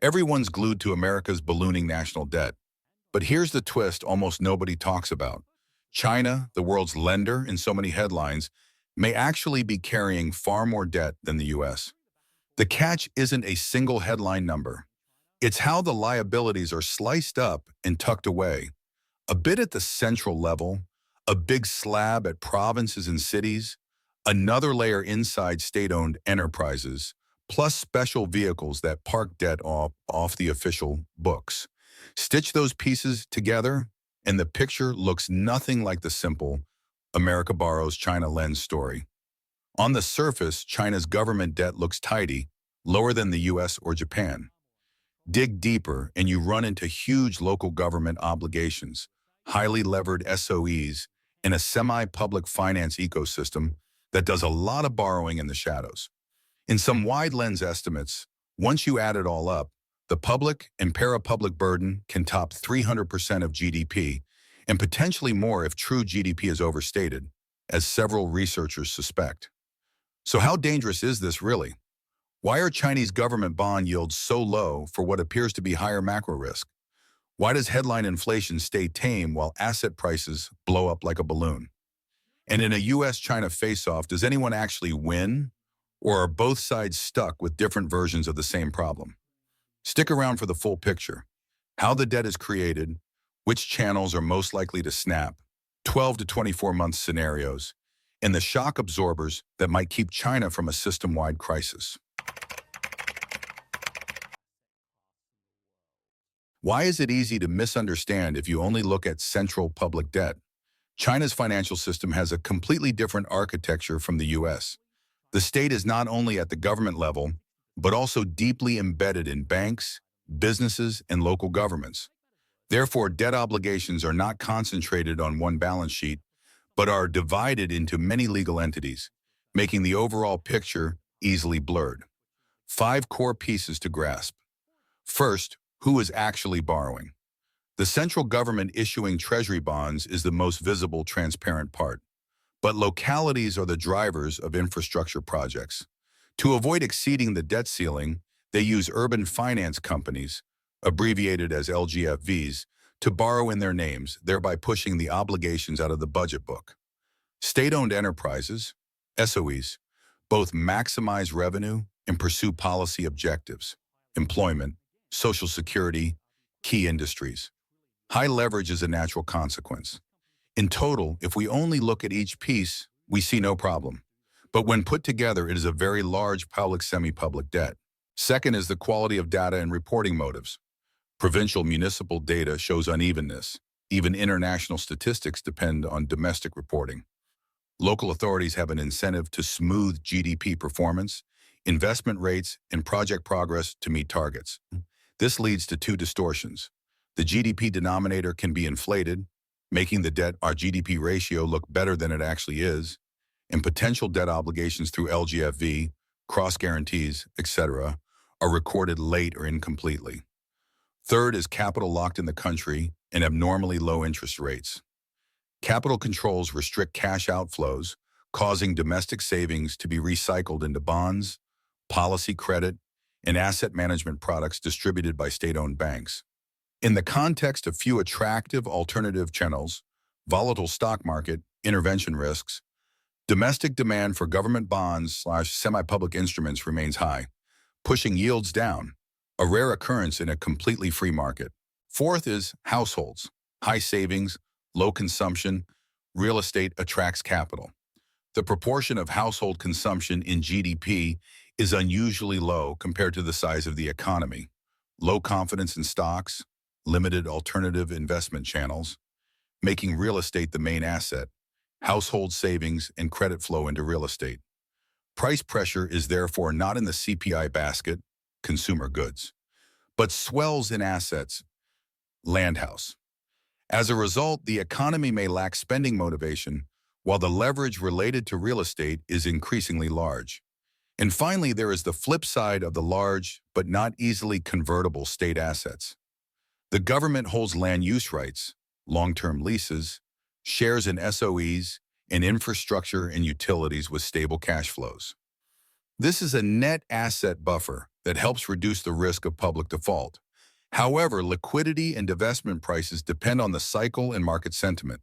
Everyone's glued to America's ballooning national debt. But here's the twist almost nobody talks about. China, the world's lender in so many headlines, may actually be carrying far more debt than the US. The catch isn't a single headline number. It's how the liabilities are sliced up and tucked away. A bit at the central level, a big slab at provinces and cities, another layer inside state-owned enterprises, plus special vehicles that park debt off the official books. Stitch those pieces together, and the picture looks nothing like the simple America borrows, China lends story. On the surface, China's government debt looks tidy, lower than the US or Japan. Dig deeper, and you run into huge local government obligations, highly levered SOEs, and a semi-public finance ecosystem that does a lot of borrowing in the shadows. In some wide lens estimates, once you add it all up, the public and para-public burden can top 300% of GDP, and potentially more if true GDP is overstated, as several researchers suspect. So how dangerous is this really? Why are Chinese government bond yields so low for what appears to be higher macro risk? Why does headline inflation stay tame while asset prices blow up like a balloon? And in a US-China face-off, does anyone actually win? Or are both sides stuck with different versions of the same problem? Stick around for the full picture. How the debt is created, which channels are most likely to snap, 12 to 24-month scenarios, and the shock absorbers that might keep China from a system-wide crisis. Why is it easy to misunderstand if you only look at central public debt? China's financial system has a completely different architecture from the US. The state is not only at the government level, but also deeply embedded in banks, businesses, and local governments. Therefore, debt obligations are not concentrated on one balance sheet, but are divided into many legal entities, making the overall picture easily blurred. 5 core pieces to grasp. First, who is actually borrowing? The central government issuing treasury bonds is the most visible, transparent part. But localities are the drivers of infrastructure projects. To avoid exceeding the debt ceiling, they use urban finance companies, abbreviated as LGFVs, to borrow in their names, thereby pushing the obligations out of the budget book. State-owned enterprises, SOEs, both maximize revenue and pursue policy objectives, employment, social security, key industries. High leverage is a natural consequence. In total, if we only look at each piece, we see no problem. But when put together, it is a very large public semi-public debt. Second is the quality of data and reporting motives. Provincial municipal data shows unevenness. Even international statistics depend on domestic reporting. Local authorities have an incentive to smooth GDP performance, investment rates, and project progress to meet targets. This leads to 2 distortions. The GDP denominator can be inflated, making the debt-our GDP ratio look better than it actually is, and potential debt obligations through LGFV, cross-guarantees, etc., are recorded late or incompletely. Third is capital locked in the country and abnormally low interest rates. Capital controls restrict cash outflows, causing domestic savings to be recycled into bonds, policy credit, and asset management products distributed by state-owned banks. In the context of few attractive alternative channels, volatile stock market, intervention risks, domestic demand for government bonds/semi-public instruments remains high, pushing yields down, a rare occurrence in a completely free market. Fourth is households. High savings, low consumption, real estate attracts capital. The proportion of household consumption in GDP is unusually low compared to the size of the economy. Low confidence in stocks, limited alternative investment channels, making real estate the main asset, household savings and credit flow into real estate. Price pressure is therefore not in the CPI basket, consumer goods, but swells in assets, land house. As a result, the economy may lack spending motivation, while the leverage related to real estate is increasingly large. And finally, there is the flip side of the large but not easily convertible state assets. The government holds land use rights, long-term leases, shares in SOEs, and infrastructure and utilities with stable cash flows. This is a net asset buffer that helps reduce the risk of public default. However, liquidity and divestment prices depend on the cycle and market sentiment.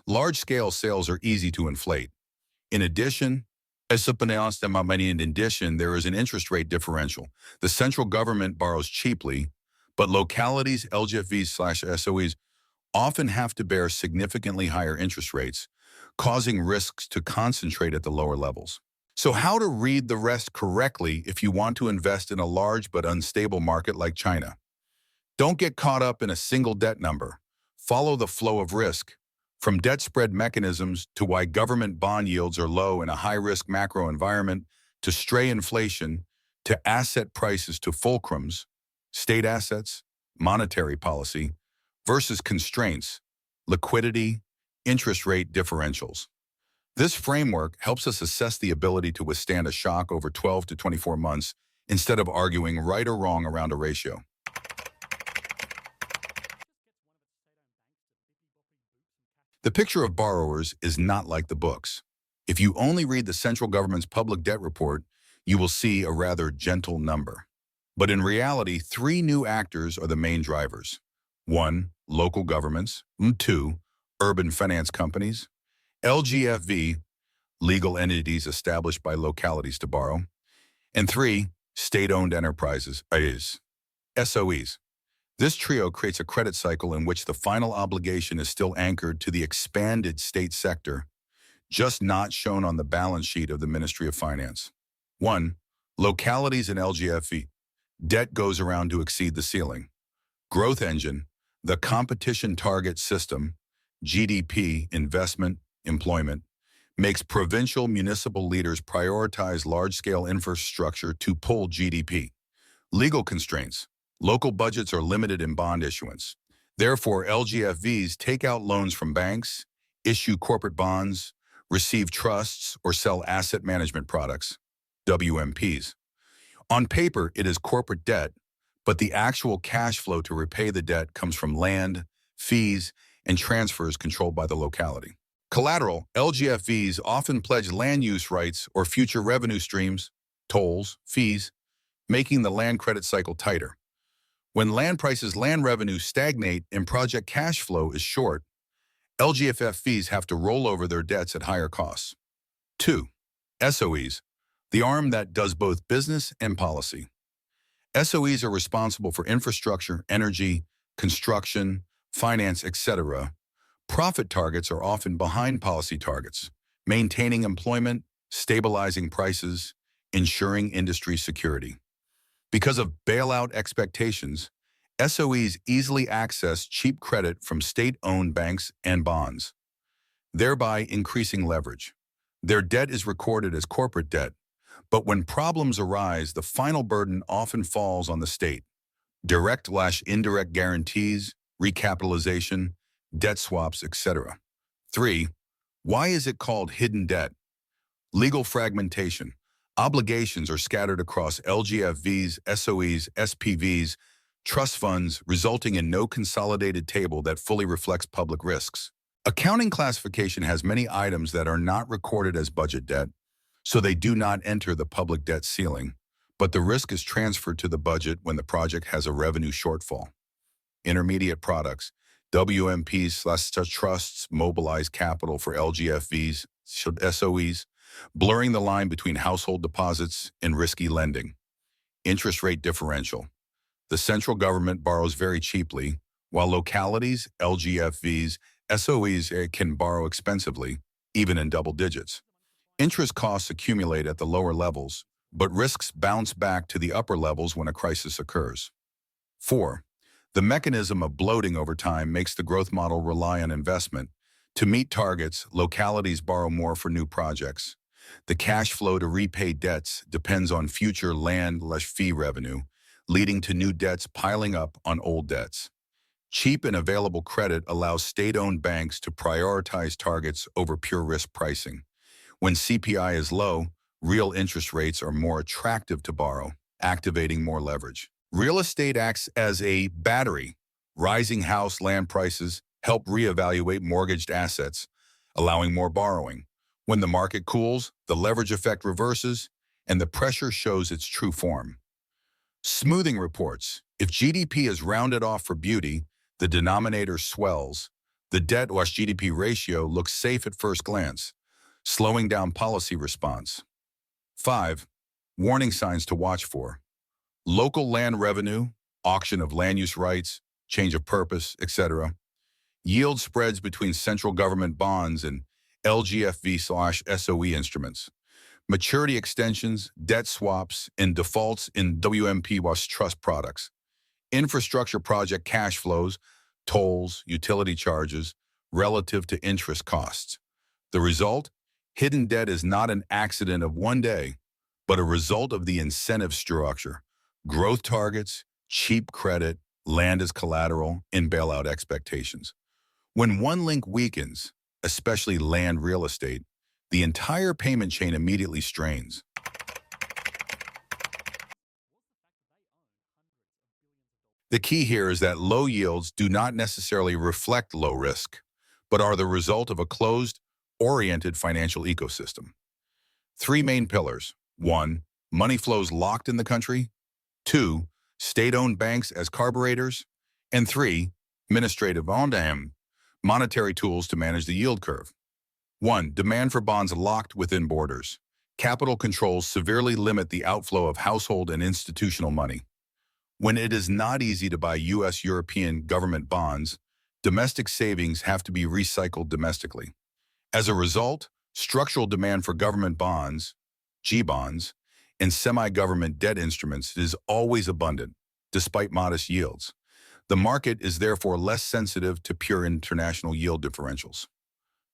Large-scale sales are easy to inflate. In addition, there is an interest rate differential. The central government borrows cheaply, but localities, LGFVs/SOEs, often have to bear significantly higher interest rates, causing risks to concentrate at the lower levels. So how to read the rest correctly if you want to invest in a large but unstable market like China? Don't get caught up in a single debt number. Follow the flow of risk, from debt spread mechanisms to why government bond yields are low in a high-risk macro environment, to stray inflation, to asset prices, to fulcrums, state assets, monetary policy, versus constraints, liquidity, interest rate differentials. This framework helps us assess the ability to withstand a shock over 12 to 24 months instead of arguing right or wrong around a ratio. The picture of borrowers is not like the books. If you only read the central government's public debt report, you will see a rather gentle number. But in reality, three new actors are the main drivers. 1. Local governments. 2. Urban finance companies. LGFV, legal entities established by localities to borrow. And 3. State-owned enterprises, is SOEs. This trio creates a credit cycle in which the final obligation is still anchored to the expanded state sector, just not shown on the balance sheet of the Ministry of Finance. 1. Localities and LGFV. Debt goes around to exceed the ceiling. Growth engine, the competition target system, GDP, investment, employment, makes provincial municipal leaders prioritize large-scale infrastructure to pull GDP. Legal constraints. Local budgets are limited in bond issuance. Therefore, LGFVs take out loans from banks, issue corporate bonds, receive trusts, or sell asset management products, WMPs. On paper, it is corporate debt, but the actual cash flow to repay the debt comes from land, fees, and transfers controlled by the locality. Collateral, LGFVs often pledge land use rights or future revenue streams, tolls, fees, making the land credit cycle tighter. When land revenue stagnate and project cash flow is short, LGFVs have to roll over their debts at higher costs. 2. SOEs, the arm that does both business and policy. SOEs are responsible for infrastructure, energy, construction, finance, etc. Profit targets are often behind policy targets, maintaining employment, stabilizing prices, ensuring industry security. Because of bailout expectations, SOEs easily access cheap credit from state-owned banks and bonds, thereby increasing leverage. Their debt is recorded as corporate debt, but when problems arise, the final burden often falls on the state. Direct/indirect guarantees, recapitalization, debt swaps, etc. 3. Why is it called hidden debt? Legal fragmentation. Obligations are scattered across LGFVs, SOEs, SPVs, trust funds, resulting in no consolidated table that fully reflects public risks. Accounting classification has many items that are not recorded as budget debt, so they do not enter the public debt ceiling, but the risk is transferred to the budget when the project has a revenue shortfall. Intermediate products, WMPs/trusts mobilize capital for LGFVs, SOEs, blurring the line between household deposits and risky lending. Interest rate differential. The central government borrows very cheaply, while localities, LGFVs, SOEs can borrow expensively, even in double digits. Interest costs accumulate at the lower levels, but risks bounce back to the upper levels when a crisis occurs. 4. The mechanism of bloating over time makes the growth model rely on investment. To meet targets, localities borrow more for new projects. The cash flow to repay debts depends on future land/fee revenue, leading to new debts piling up on old debts. Cheap and available credit allows state-owned banks to prioritize targets over pure risk pricing. When CPI is low, real interest rates are more attractive to borrow, activating more leverage. Real estate acts as a battery. Rising house land prices help reevaluate mortgaged assets, allowing more borrowing. When the market cools, the leverage effect reverses, and the pressure shows its true form. Smoothing reports. If GDP is rounded off for beauty, the denominator swells. The debt-GDP ratio looks safe at first glance, slowing down policy response. 5. Warning signs to watch for. Local land revenue, auction of land use rights, change of purpose, etc. Yield spreads between central government bonds and LGFV/SOE instruments. Maturity extensions, debt swaps, and defaults in WMP/was trust products. Infrastructure project cash flows, tolls, utility charges, relative to interest costs. The result? Hidden debt is not an accident of one day, but a result of the incentive structure. Growth targets, cheap credit, land as collateral, and bailout expectations. When one link weakens, especially land real estate, the entire payment chain immediately strains. The key here is that low yields do not necessarily reflect low risk, but are the result of a closed, oriented financial ecosystem. Three main pillars. 1. Money flows locked in the country. 2. State-owned banks as carburetors. And 3. Administrative monetary tools to manage the yield curve. 1. Demand for bonds locked within borders. Capital controls severely limit the outflow of household and institutional money. When it is not easy to buy U.S. European government bonds, domestic savings have to be recycled domestically. As a result, structural demand for government bonds, G-bonds, and semi-government debt instruments is always abundant, despite modest yields. The market is therefore less sensitive to pure international yield differentials.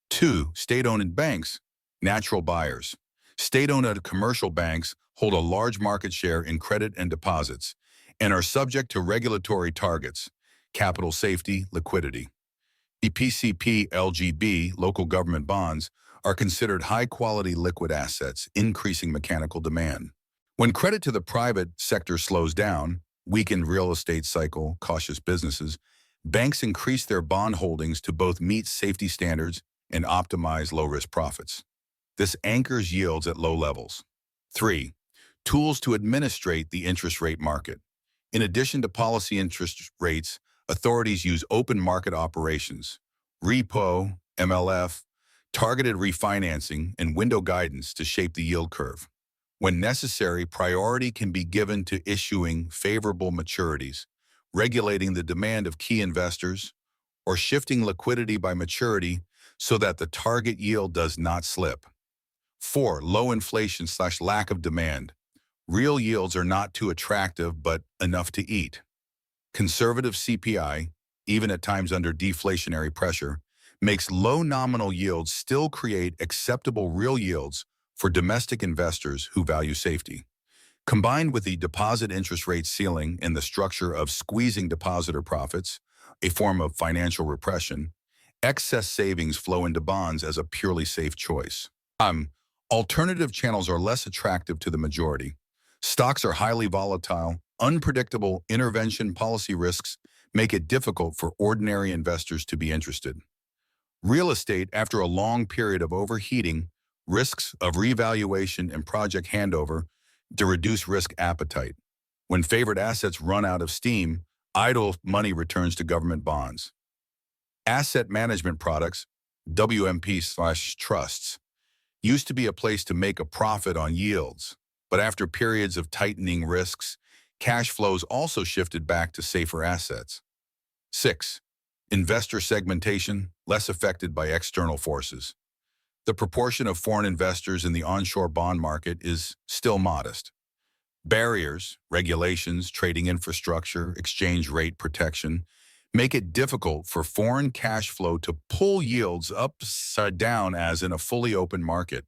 2. State-owned banks, natural buyers. State-owned commercial banks hold a large market share in credit and deposits and are subject to regulatory targets, capital safety, liquidity. The PCP LGB, local government bonds, are considered high-quality liquid assets, increasing mechanical demand. When credit to the private sector slows down, weakened real estate cycle, cautious businesses, banks increase their bond holdings to both meet safety standards and optimize low-risk profits. This anchors yields at low levels. 3. Tools to administrate the interest rate market. In addition to policy interest rates, authorities use open market operations, repo, MLF, targeted refinancing, and window guidance to shape the yield curve. When necessary, priority can be given to issuing favorable maturities, regulating the demand of key investors, or shifting liquidity by maturity so that the target yield does not slip. 4. Low inflation/lack of demand. Real yields are not too attractive but enough to eat. Conservative CPI, even at times under deflationary pressure, makes low nominal yields still create acceptable real yields for domestic investors who value safety. Combined with the deposit interest rate ceiling and the structure of squeezing depositor profits, a form of financial repression, excess savings flow into bonds as a purely safe choice. Alternative channels are less attractive to the majority. Stocks are highly volatile, unpredictable intervention policy risks make it difficult for ordinary investors to be interested. Real estate, after a long period of overheating, risks of revaluation and project handover to reduce risk appetite. When favored assets run out of steam, idle money returns to government bonds. Asset management products, WMP/trusts, used to be a place to make a profit on yields, but after periods of tightening risks, cash flows also shifted back to safer assets. 6. Investor segmentation, less affected by external forces. The proportion of foreign investors in the onshore bond market is still modest. Barriers, regulations, trading infrastructure, exchange rate protection make it difficult for foreign cash flow to pull yields upside down as in a fully open market.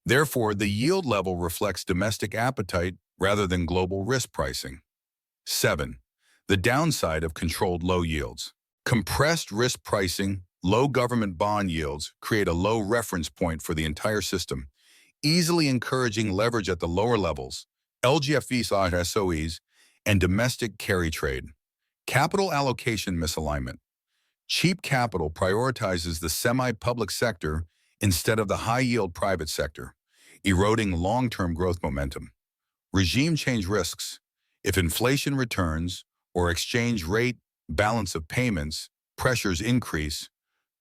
Therefore, the yield level reflects domestic appetite rather than global risk pricing. 7. The downside of controlled low yields. Compressed risk pricing, low government bond yields create a low reference point for the entire system, easily encouraging leverage at the lower levels, LGFVs/SOEs, and domestic carry trade. Capital allocation misalignment. Cheap capital prioritizes the semi-public sector instead of the high-yield private sector, eroding long-term growth momentum. Regime change risks. If inflation returns or exchange rate balance of payments pressures increase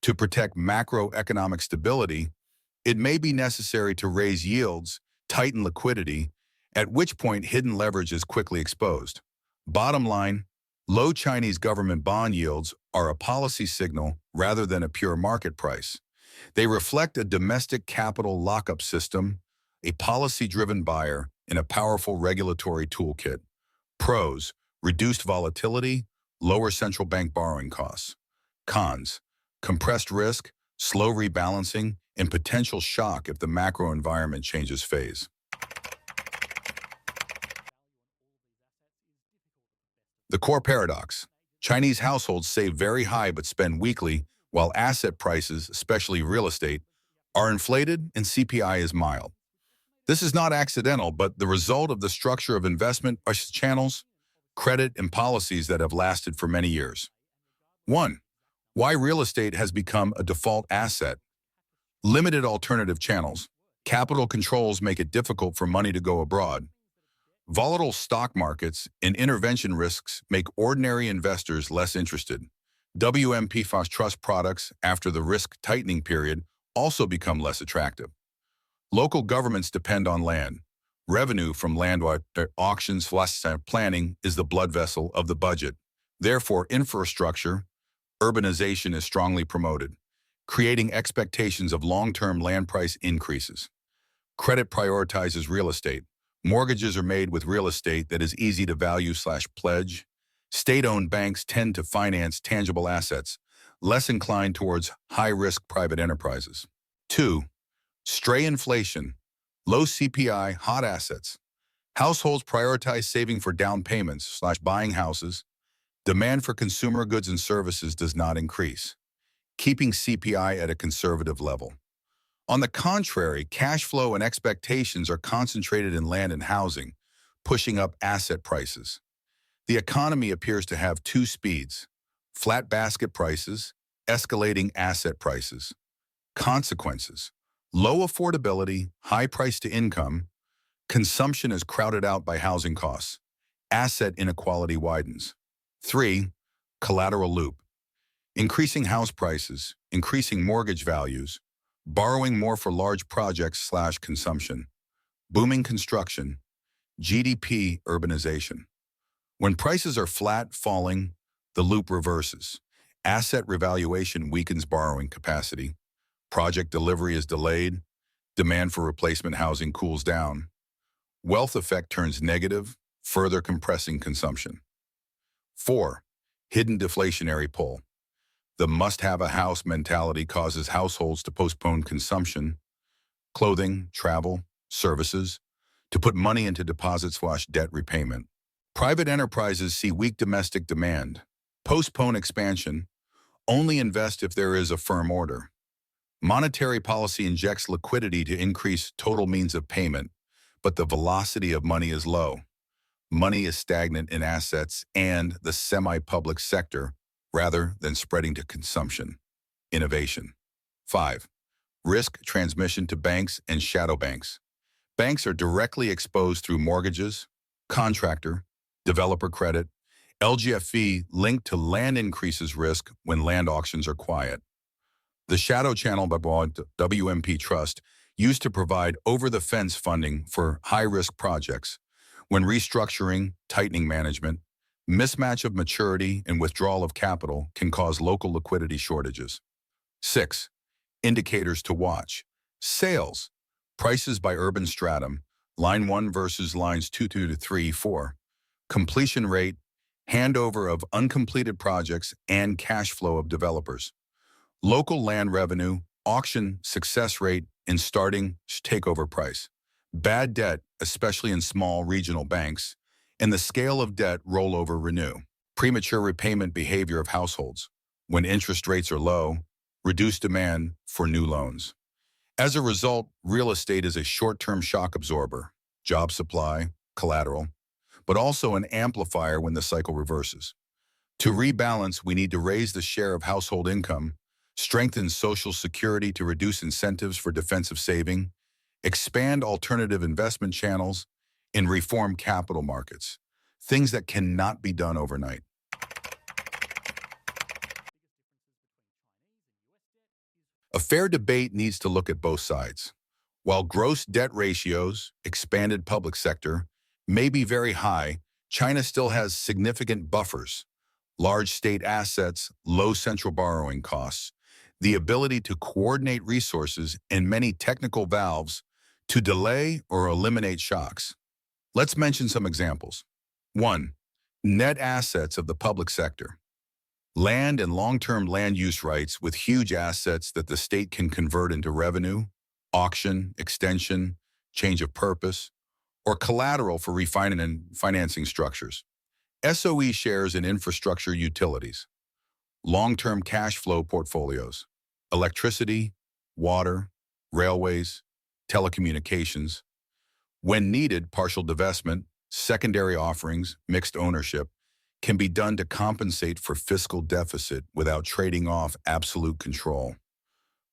to protect macroeconomic stability, it may be necessary to raise yields, tighten liquidity, at which point hidden leverage is quickly exposed. Bottom line, low Chinese government bond yields are a policy signal rather than a pure market price. They reflect a domestic capital lockup system, a policy-driven buyer, and a powerful regulatory toolkit. Pros: reduced volatility, lower central bank borrowing costs. Cons: compressed risk, slow rebalancing, and potential shock if the macro environment changes phase. The core paradox: Chinese households save very high but spend weakly, while asset prices, especially real estate, are inflated and CPI is mild. This is not accidental, but the result of the structure of investment channels, credit, and policies that have lasted for many years. 1. Why real estate has become a default asset. Limited alternative channels. Capital controls make it difficult for money to go abroad. Volatile stock markets and intervention risks make ordinary investors less interested. WMP trust products after the risk tightening period also become less attractive. Local governments depend on land. Revenue from land auctions planning is the blood vessel of the budget. Therefore, infrastructure, urbanization is strongly promoted, creating expectations of long-term land price increases. Credit prioritizes real estate. Mortgages are made with real estate that is easy to value/pledge. State-owned banks tend to finance tangible assets, less inclined towards high-risk private enterprises. 2. Stray inflation, low CPI, hot assets. Households prioritize saving for down payments/buying houses. Demand for consumer goods and services does not increase, keeping CPI at a conservative level. On the contrary, cash flow and expectations are concentrated in land and housing, pushing up asset prices. The economy appears to have two speeds: flat basket prices, escalating asset prices. Consequences: low affordability, high price to income, consumption is crowded out by housing costs, asset inequality widens. 3. Collateral loop. Increasing house prices, increasing mortgage values, borrowing more for large projects/consumption, booming construction, GDP urbanization. When prices are flat, falling, the loop reverses. Asset revaluation weakens borrowing capacity. Project delivery is delayed. Demand for replacement housing cools down. Wealth effect turns negative, further compressing consumption. 4. Hidden deflationary pull. The must-have-a-house mentality causes households to postpone consumption, clothing, travel, services, to put money into deposit/debt repayment. Private enterprises see weak domestic demand, postpone expansion, only invest if there is a firm order. Monetary policy injects liquidity to increase total means of payment, but the velocity of money is low. Money is stagnant in assets and the semi-public sector rather than spreading to consumption. Innovation. 5. Risk transmission to banks and shadow banks. Banks are directly exposed through mortgages, contractor, developer credit. LGFV linked to land increases risk when land auctions are quiet. The shadow channel by WMP Trust used to provide over-the-fence funding for high-risk projects. When restructuring, tightening management, mismatch of maturity and withdrawal of capital can cause local liquidity shortages. 6. Indicators to watch. Sales. Prices by urban stratum. Line 1 versus lines 2 to 3, 4. Completion rate. Handover of uncompleted projects and cash flow of developers. Local land revenue. Auction success rate and starting takeover price. Bad debt, especially in small regional banks, and the scale of debt rollover renew. Premature repayment behavior of households. When interest rates are low, reduced demand for new loans. As a result, real estate is a short-term shock absorber, job supply, collateral, but also an amplifier when the cycle reverses. To rebalance, we need to raise the share of household income, strengthen Social Security to reduce incentives for defensive saving, expand alternative investment channels, and reform capital markets. things that cannot be done overnight. A fair debate needs to look at both sides. While gross debt ratios, expanded public sector, may be very high, China still has significant buffers, large state assets, low central borrowing costs, the ability to coordinate resources, and many technical valves to delay or eliminate shocks. Let's mention some examples. 1. Net assets of the public sector. Land and long-term land use rights with huge assets that the state can convert into revenue, auction, extension, change of purpose, or collateral for refining and financing structures. SOE shares in infrastructure utilities. Long-term cash flow portfolios. Electricity, water, railways, telecommunications. When needed, partial divestment, secondary offerings, mixed ownership, can be done to compensate for fiscal deficit without trading off absolute control.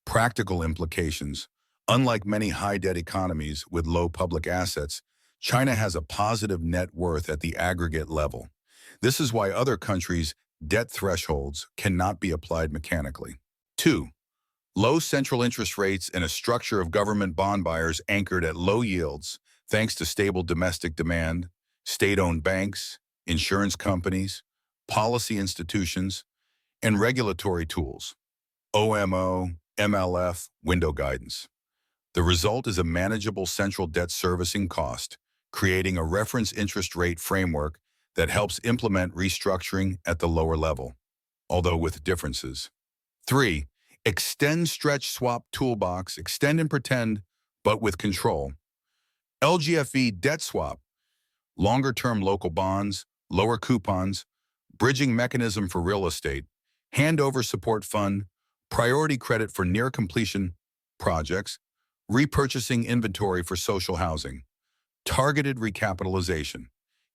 Practical implications. Unlike many high-debt economies with low public assets, China has a positive net worth at the aggregate level. This is why other countries' debt thresholds cannot be applied mechanically. 2. Low central interest rates and a structure of government bond buyers anchored at low yields thanks to stable domestic demand, state-owned banks, insurance companies, policy institutions, and regulatory tools. OMO, MLF, window guidance. The result is a manageable central debt servicing cost, creating a reference interest rate framework that helps implement restructuring at the lower level, although with differences. 3. Extend stretch swap toolbox, extend and pretend, but with control. LGFV debt swap, longer-term local bonds, lower coupons, bridging mechanism for real estate, handover support fund, priority credit for near-completion projects, repurchasing inventory for social housing, targeted recapitalization,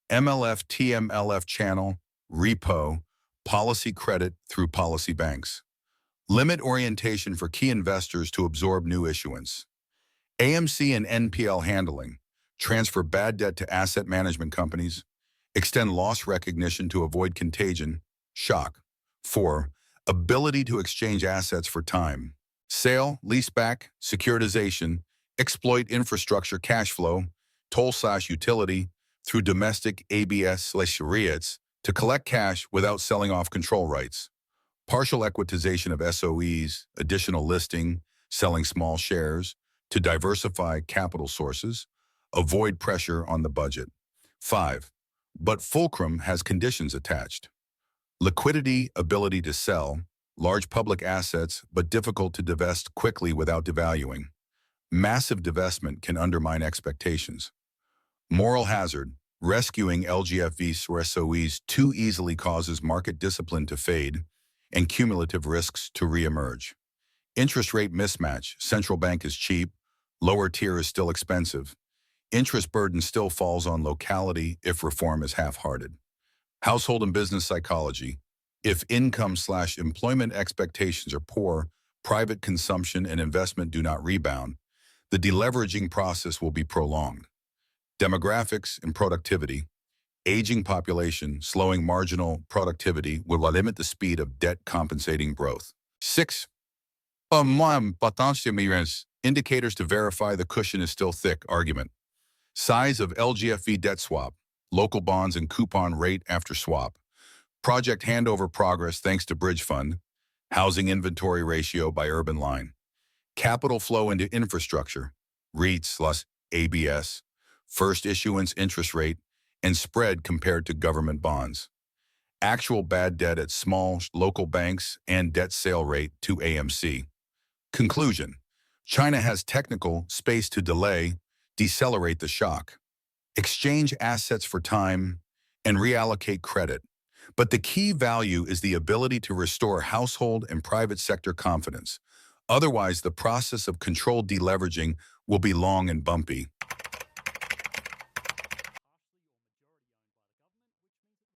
MLF TMLF channel, repo, policy credit through policy banks. Limit orientation for key investors to absorb new issuance. AMC and NPL handling, transfer bad debt to asset management companies, extend loss recognition to avoid contagion, shock. 4. Ability to exchange assets for time. Sale, leaseback, securitization, exploit infrastructure cash flow, toll/utility through domestic ABS/REITs to collect cash without selling off control rights. Partial equitization of SOEs, additional listing, selling small shares to diversify capital sources, avoid pressure on the budget. 5. But fulcrum has conditions attached. Liquidity, ability to sell, large public assets, but difficult to divest quickly without devaluing. Massive divestment can undermine expectations. Moral hazard, rescuing LGFVs or SOEs too easily causes market discipline to fade and cumulative risks to reemerge. Interest rate mismatch, central bank is cheap, lower tier is still expensive. Interest burden still falls on locality if reform is half-hearted. Household and business psychology. If income/employment expectations are poor, private consumption and investment do not rebound, the deleveraging process will be prolonged. Demographics and productivity. Aging population, slowing marginal productivity will limit the speed of debt compensating growth. 6. Indicators to verify the cushion is still thick argument. Size of LGFV debt swap, local bonds and coupon rate after swap. Project handover progress thanks to bridge fund. Housing inventory ratio by urban line. Capital flow into infrastructure, REITs/ABS, first issuance interest rate, and spread compared to government bonds. Actual bad debt at small local banks and debt sale rate to AMC. Conclusion. China has technical space to delay, decelerate the shock, exchange assets for time, and reallocate credit. But the key value is the ability to restore household and private sector confidence. Otherwise, the process of controlled deleveraging will be long and bumpy.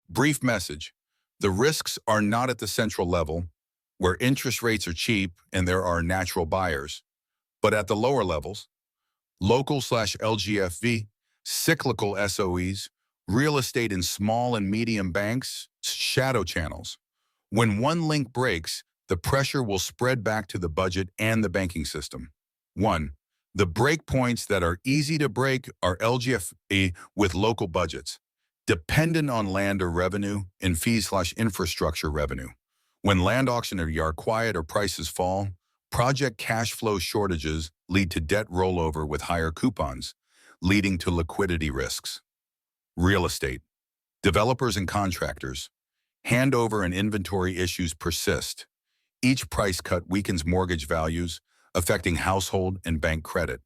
Brief message. The risks are not at the central level, where interest rates are cheap and there are natural buyers, but at the lower levels, local/LGFV, cyclical SOEs, Real estate in small and medium banks, shadow channels. When one link breaks, the pressure will spread back to the budget and the banking system. 1. The breakpoints that are easy to break are LGFV with local budgets, dependent on land or revenue, and fees/infrastructure revenue. When land auctions are quiet or prices fall, project cash flow shortages lead to debt rollover with higher coupons, leading to liquidity risks. Real estate. Developers and contractors. Handover and inventory issues persist. Each price cut weakens mortgage values, affecting household and bank credit.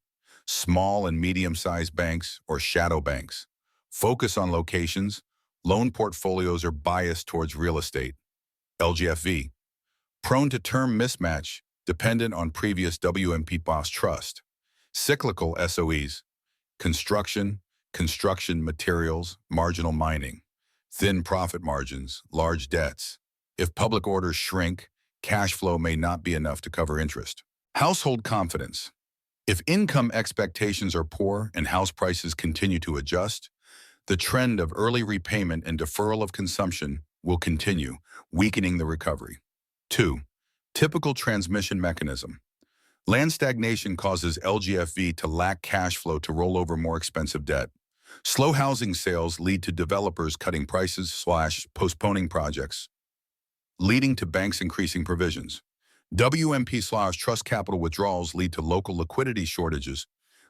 Small and medium-sized banks, or shadow banks, focus on locations. Loan portfolios are biased towards real estate. LGFV, prone to term mismatch, dependent on previous WMP boss trust. Cyclical SOEs, construction materials, marginal mining. Thin profit margins, large debts. If public orders shrink, cash flow may not be enough to cover interest. Household confidence. If income expectations are poor and house prices continue to adjust, the trend of early repayment and deferral of consumption will continue, weakening the recovery. 2. Typical transmission mechanism. Land stagnation causes LGFV to lack cash flow to roll over more expensive debt. Slow housing sales lead to developers cutting prices/postponing projects, leading to banks increasing provisions. WMP/trust capital withdrawals lead to local liquidity shortages,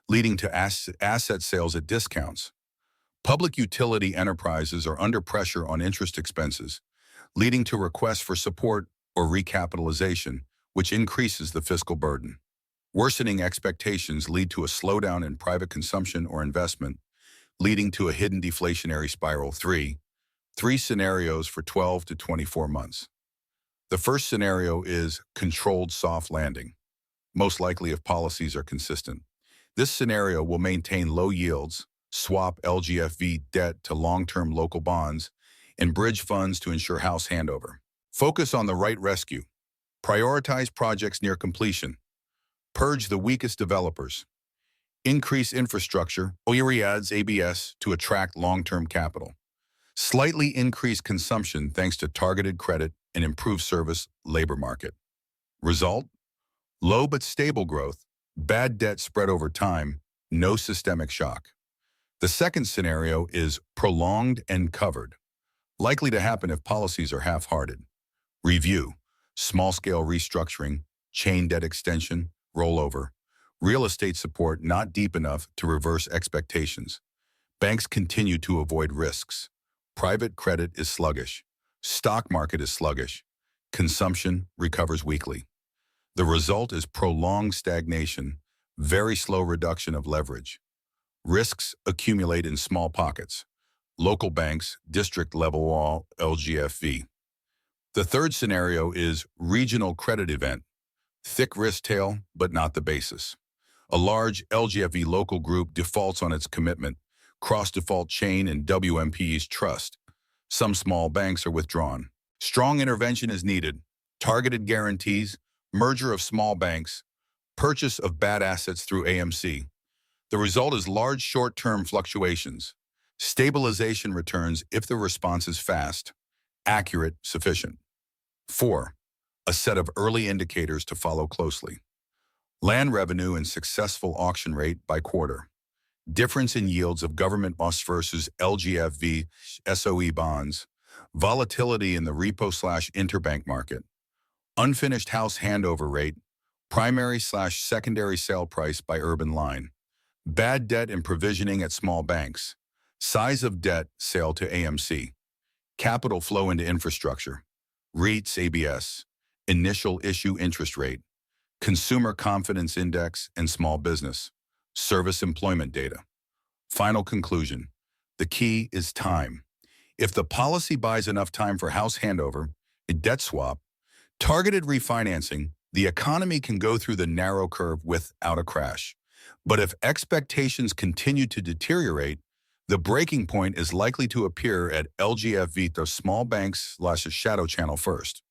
leading to asset sales at discounts. Public utility enterprises are under pressure on interest expenses, leading to requests for support or recapitalization, which increases the fiscal burden. Worsening expectations lead to a slowdown in private consumption or investment, leading to a hidden deflationary spiral. 3. Three scenarios for 12 to 24 months. The first scenario is controlled soft landing, most likely if policies are consistent. This scenario will maintain low yields, swap LGFV debt to long-term local bonds, and bridge funds to ensure house handover. Focus on the right rescue. Prioritize projects near completion. Purge the weakest developers. Increase infrastructure, OERIADS ABS, to attract long-term capital. Slightly increase consumption thanks to targeted credit and improved service labor market. Result? Low but stable growth, bad debt spread over time, no systemic shock. The second scenario is prolonged and covered, likely to happen if policies are half-hearted. Review, small-scale restructuring, chain debt extension, rollover. Real estate support not deep enough to reverse expectations. Banks continue to avoid risks. Private credit is sluggish. Stock market is sluggish. Consumption recovers weakly. The result is prolonged stagnation, very slow reduction of leverage. Risks accumulate in small pockets. Local banks, district-level wall, LGFV. The third scenario is regional credit event. Thick risk tail, but not the basis. A large LGFV local group defaults on its commitment, cross-default chain and WMP's trust. Some small banks are withdrawn. Strong intervention is needed. Targeted guarantees, merger of small banks, purchase of bad assets through AMC. The result is large short-term fluctuations. Stabilization returns if the response is fast, accurate, sufficient. 4. A set of early indicators to follow closely. Land revenue and successful auction rate by quarter. Difference in yields of government bonds versus LGFV SOE bonds. Volatility in the repo/interbank market. Unfinished house handover rate. Primary/secondary sale price by urban line. Bad debt and provisioning at small banks. Size of debt sale to AMC. Capital flow into infrastructure. REITs ABS. Initial issue interest rate. Consumer confidence index and small business. Service employment data. Final conclusion. The key is time. If the policy buys enough time for house handover, a debt swap, targeted refinancing, the economy can go through the narrow curve without a crash. But if expectations continue to deteriorate, the breaking point is likely to appear at LGFV, the small banks/shadow channel first.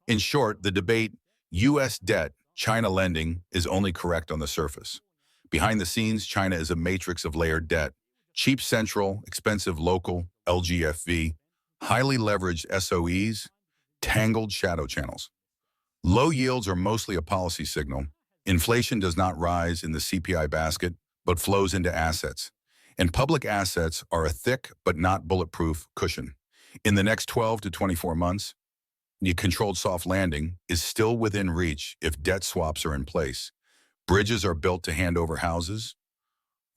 In short, the debate, U.S. debt, China lending, is only correct on the surface. Behind the scenes, China is a matrix of layered debt. Cheap central, expensive local, LGFV, highly leveraged SOEs, tangled shadow channels. Low yields are mostly a policy signal. Inflation does not rise in the CPI basket, but flows into assets. And public assets are a thick but not bulletproof cushion. In the next 12 to 24 months, the controlled soft landing is still within reach if debt swaps are in place. Bridges are built to hand over houses.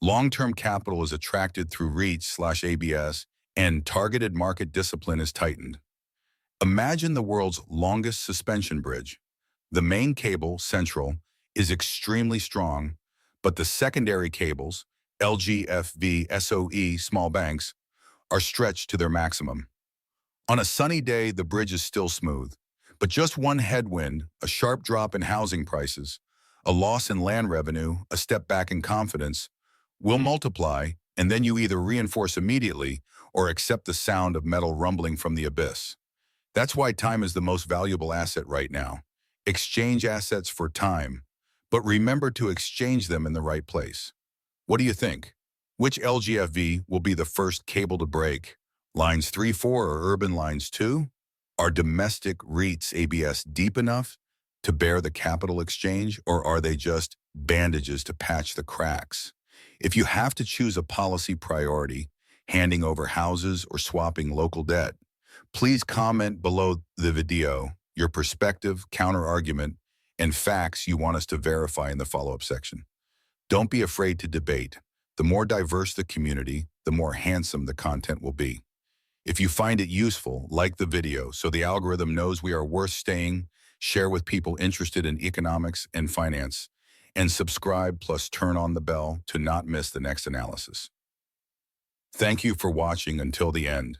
Long-term capital is attracted through REITs/ABS, and targeted market discipline is tightened. Imagine the world's longest suspension bridge. The main cable, central, is extremely strong, but the secondary cables, LGFV, SOE, small banks, are stretched to their maximum. On a sunny day, the bridge is still smooth, but just one headwind, a sharp drop in housing prices, a loss in land revenue, a step back in confidence, will multiply, and then you either reinforce immediately or accept the sound of metal rumbling from the abyss. That's why time is the most valuable asset right now. Exchange assets for time, but remember to exchange them in the right place. What do you think? Which LGFV will be the first cable to break? Lines 3, 4, or urban lines 2? Are domestic REITs ABS deep enough to bear the capital exchange, or are they just bandages to patch the cracks? If you have to choose a policy priority, handing over houses or swapping local debt, please comment below the video your perspective, counter-argument, and facts you want us to verify in the follow-up section. Don't be afraid to debate. The more diverse the community, the more handsome the content will be. If you find it useful, like the video so the algorithm knows we are worth staying, share with people interested in economics and finance, and subscribe plus turn on the bell to not miss the next analysis. Thank you for watching until the end.